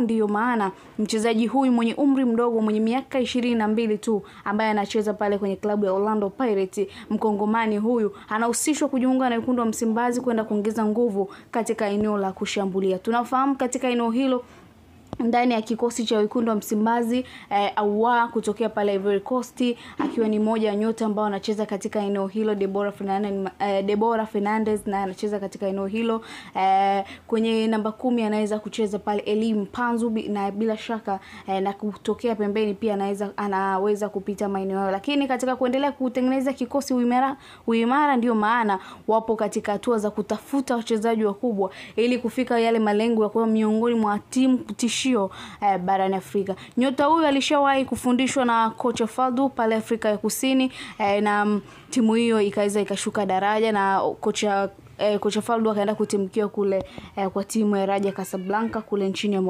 Ndiyo maana mchezaji huyu mwenye umri mdogo mwenye miaka 22 tu ambaye anacheza pale kwenye klabu ya Orlando Pirates, mkongomani huyu anahusishwa kujiunga na wekundu wa Msimbazi kwenda kuongeza nguvu katika eneo la kushambulia. Tunafahamu katika eneo hilo ndani ya kikosi cha wekundu wa Msimbazi Awa kutokea pale Ivory Coast akiwa ni moja ya nyota ambao anacheza katika eneo hilo. Deborah Fernandez na anacheza katika eneo hilo. Kwenye namba 10 anaweza kucheza pale Elie Mpanzu, na bila shaka na kutokea pembeni pia anaweza kupita maeneo hayo. Lakini katika kuendelea kutengeneza kikosi uimara ndio maana wapo katika hatua za kutafuta wachezaji wakubwa ili kufika yale malengo ya kuwa miongoni mwa timu tishio barani Afrika. Nyota huyu alishawahi kufundishwa na kocha Faldu pale Afrika ya Kusini, na timu hiyo ikaweza ikashuka daraja, na kocha Faldu akaenda kutimkia kule kwa timu ya Raja Casablanca kule nchini ya